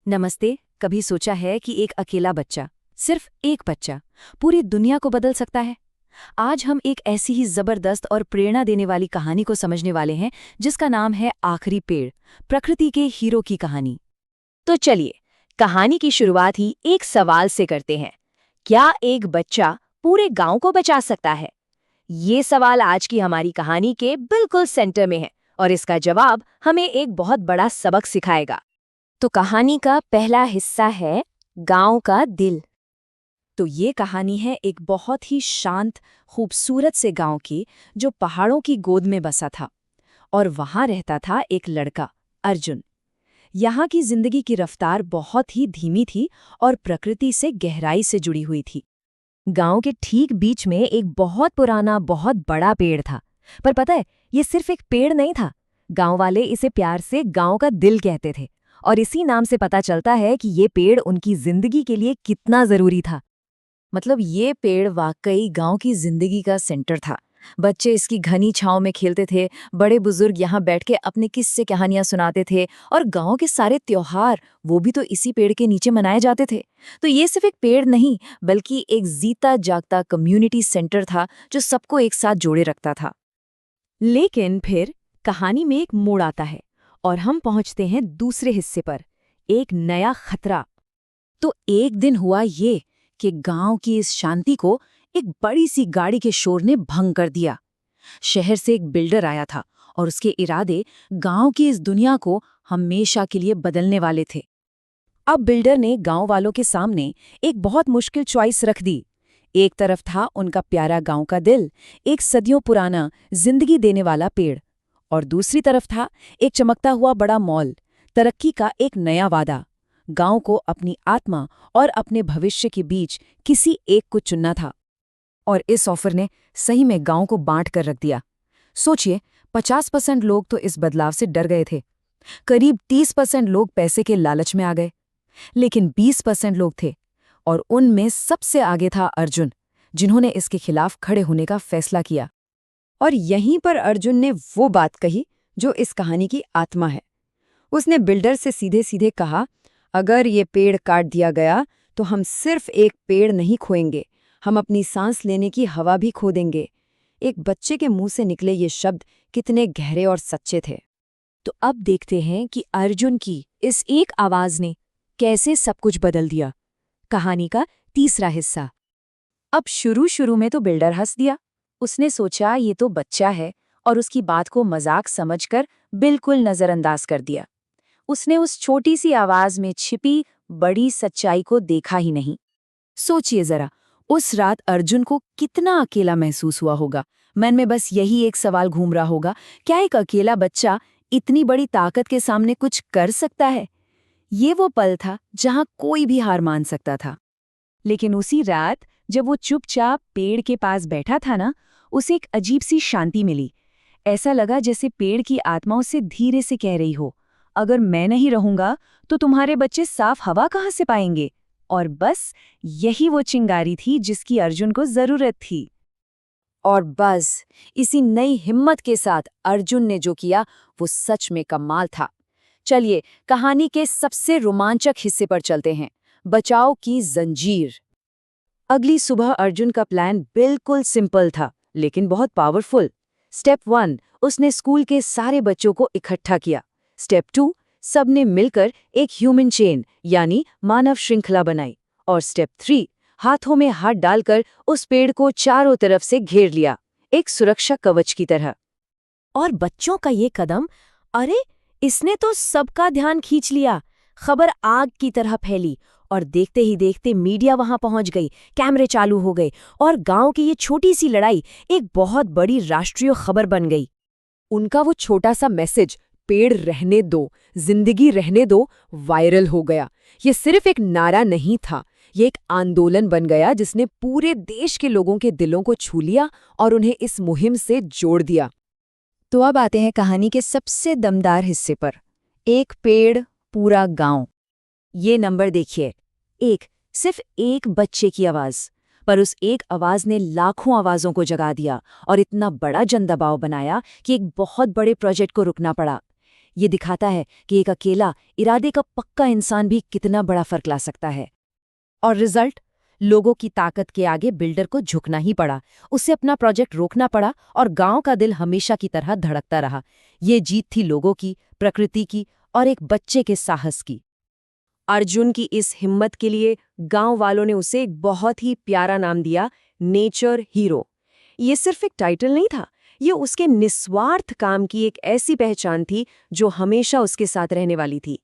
नमस्ते। कभी सोचा है कि एक अकेला बच्चा, सिर्फ एक बच्चा, पूरी दुनिया को बदल सकता है? आज हम एक ऐसी ही जबरदस्त और प्रेरणा देने वाली कहानी को समझने वाले हैं जिसका नाम है आखिरी पेड़, प्रकृति के हीरो की कहानी। तो चलिए, कहानी की शुरुआत ही एक सवाल से करते हैं। क्या एक बच्चा पूरे गांव को बचा सकता है? ये सवाल आज की हमारी कहानी के बिल्कुल सेंटर में है और इसका जवाब हमें एक बहुत बड़ा सबक सिखाएगा। तो कहानी का पहला हिस्सा है गांव का दिल। तो ये कहानी है एक बहुत ही शांत, खूबसूरत से गांव की जो पहाड़ों की गोद में बसा था। और वहां रहता था एक लड़का, अर्जुन। यहाँ की जिंदगी की रफ्तार बहुत ही धीमी थी और प्रकृति से गहराई से जुड़ी हुई थी। गांव के ठीक बीच में एक बहुत पुराना, बहुत बड़ा पेड़ था। पर पता है, ये सिर्फ एक पेड़ नहीं था। गांव वाले इसे प्यार से गांव का दिल कहते थे और इसी नाम से पता चलता है कि ये पेड़ उनकी जिंदगी के लिए कितना जरूरी था। मतलब ये पेड़ वाकई गांव की जिंदगी का सेंटर था। बच्चे इसकी घनी छांव में खेलते थे, बड़े बुजुर्ग यहाँ बैठ के अपने किस्से कहानियां सुनाते थे और गांव के सारे त्योहार वो भी तो इसी पेड़ के नीचे मनाए जाते थे। तो ये सिर्फ एक पेड़ नहीं, बल्कि एक जीता जागता कम्युनिटी सेंटर था जो सबको एक साथ जोड़े रखता था। लेकिन फिर कहानी में एक मोड़ आता है और हम पहुंचते हैं दूसरे हिस्से पर, एक नया खतरा। तो एक दिन हुआ ये कि गांव की इस शांति को एक बड़ी सी गाड़ी के शोर ने भंग कर दिया। शहर से एक बिल्डर आया था और उसके इरादे गांव की इस दुनिया को हमेशा के लिए बदलने वाले थे। अब बिल्डर ने गांव वालों के सामने एक बहुत मुश्किल चॉइस रख दी। एक तरफ था उनका प्यारा गांव का दिल, एक सदियों पुराना जिंदगी देने वाला पेड़, और दूसरी तरफ था एक चमकता हुआ बड़ा मॉल, तरक्की का एक नया वादा। गांव को अपनी आत्मा और अपने भविष्य के बीच किसी एक को चुनना था। और इस ऑफर ने सही में गांव को बांट कर रख दिया। सोचिए, 50% लोग तो इस बदलाव से डर गए थे। करीब 30% लोग पैसे के लालच में आ गए। लेकिन 20% लोग थे, और उनमें सबसे आगे था अर्जुन, जिन्होंने इसके खिलाफ खड़े होने का फैसला किया। और यहीं पर अर्जुन ने वो बात कही जो इस कहानी की आत्मा है। उसने बिल्डर से सीधे सीधे कहा, अगर ये पेड़ काट दिया गया तो हम सिर्फ एक पेड़ नहीं खोएंगे, हम अपनी सांस लेने की हवा भी खो देंगे। एक बच्चे के मुंह से निकले ये शब्द कितने गहरे और सच्चे थे। तो अब देखते हैं कि अर्जुन की इस एक आवाज ने कैसे सब कुछ बदल दिया। कहानी का तीसरा हिस्सा। अब शुरू में तो बिल्डर हंस दिया। उसने सोचा ये तो बच्चा है और उसकी बात को मजाक समझकर बिल्कुल नजरअंदाज कर दिया। उसने उस छोटी सी आवाज में छिपी बड़ी सच्चाई को देखा ही नहीं। सोचिए जरा, उस रात अर्जुन को कितना अकेला महसूस हुआ होगा। मन में बस यही एक सवाल घूम रहा होगा, क्या एक अकेला बच्चा इतनी बड़ी ताकत के सामने कुछ कर सकता है? ये वो पल था जहां कोई भी हार मान सकता था। लेकिन उसी रात जब वो चुपचाप पेड़ के पास बैठा था ना, उसे एक अजीब सी शांति मिली। ऐसा लगा जैसे पेड़ की आत्मा उसे धीरे से कह रही हो, अगर मैं नहीं रहूंगा तो तुम्हारे बच्चे साफ हवा कहाँ से पाएंगे? और बस यही वो चिंगारी थी जिसकी अर्जुन को जरूरत थी। और बस इसी नई हिम्मत के साथ अर्जुन ने जो किया वो सच में कमाल था। चलिए कहानी के सबसे रोमांचक हिस्से पर चलते हैं, बचाव की जंजीर। अगली सुबह अर्जुन का प्लान बिल्कुल सिंपल था, लेकिन बहुत पावरफुल। स्टेप 1, उसने स्कूल के सारे बच्चों को इकट्ठा किया। स्टेप 2, सबने मिलकर एक ह्यूमन चेन यानी मानव श्रृंखला बनाई। और स्टेप 3, हाथों में हाथ डालकर उस पेड़ को चारों तरफ से घेर लिया, एक सुरक्षा कवच की तरह। और बच्चों का ये कदम, अरे इसने तो सबका ध्यान खींच लिया। खबर आग की तरह फैली और देखते ही देखते मीडिया वहां पहुंच गई, कैमरे चालू हो गए और गांव की ये छोटी सी लड़ाई एक बहुत बड़ी राष्ट्रीय खबर बन गई। उनका वो छोटा सा मैसेज, पेड़ रहने दो, जिंदगी रहने दो, वायरल हो गया। ये सिर्फ एक नारा नहीं था, ये एक आंदोलन बन गया जिसने पूरे देश के लोगों के दिलों को छू लिया और उन्हें इस मुहिम से जोड़ दिया। तो अब आते हैं कहानी के सबसे दमदार हिस्से पर, एक पेड़ पूरा गांव। ये नंबर देखिए, सिर्फ एक बच्चे की आवाज, पर उस एक आवाज ने लाखों आवाजों को जगा दिया और इतना बड़ा जनदबाव बनाया कि एक बहुत बड़े प्रोजेक्ट को रुकना पड़ा। ये दिखाता है कि एक अकेला इरादे का पक्का इंसान भी कितना बड़ा फर्क ला सकता है। और रिजल्ट, लोगों की ताकत के आगे बिल्डर को झुकना ही पड़ा। उसे अपना प्रोजेक्ट रोकना पड़ा और गांव का दिल हमेशा की तरह धड़कता रहा। ये जीत थी लोगों की, प्रकृति की और एक बच्चे के साहस की। अर्जुन की इस हिम्मत के लिए गांव वालों ने उसे एक बहुत ही प्यारा नाम दिया, नेचर हीरो। ये सिर्फ एक टाइटल नहीं था, ये उसके निस्वार्थ काम की एक ऐसी पहचान थी जो हमेशा उसके साथ रहने वाली थी।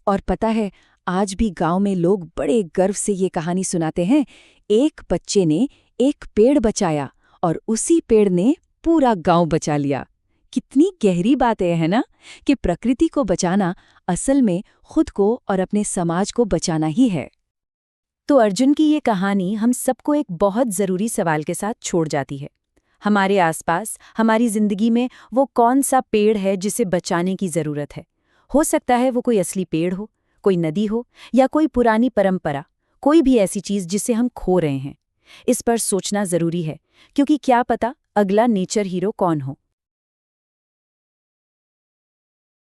और पता है, आज भी गांव में लोग बड़े गर्व से ये कहानी सुनाते हैं। एक बच्चे ने एक पेड़ बचाया और उसी पेड़ ने पूरा गांव बचा लिया। कितनी गहरी बात है ना, कि प्रकृति को बचाना असल में खुद को और अपने समाज को बचाना ही है। तो अर्जुन की ये कहानी हम सबको एक बहुत ज़रूरी सवाल के साथ छोड़ जाती है। हमारे आसपास, हमारी ज़िंदगी में वो कौन सा पेड़ है जिसे बचाने की ज़रूरत है? हो सकता है वो कोई असली पेड़ हो, कोई नदी हो, या कोई पुरानी परंपरा, कोई भी ऐसी चीज़ जिसे हम खो रहे हैं। इस पर सोचना ज़रूरी है, क्योंकि क्या पता अगला नेचर हीरो कौन हो।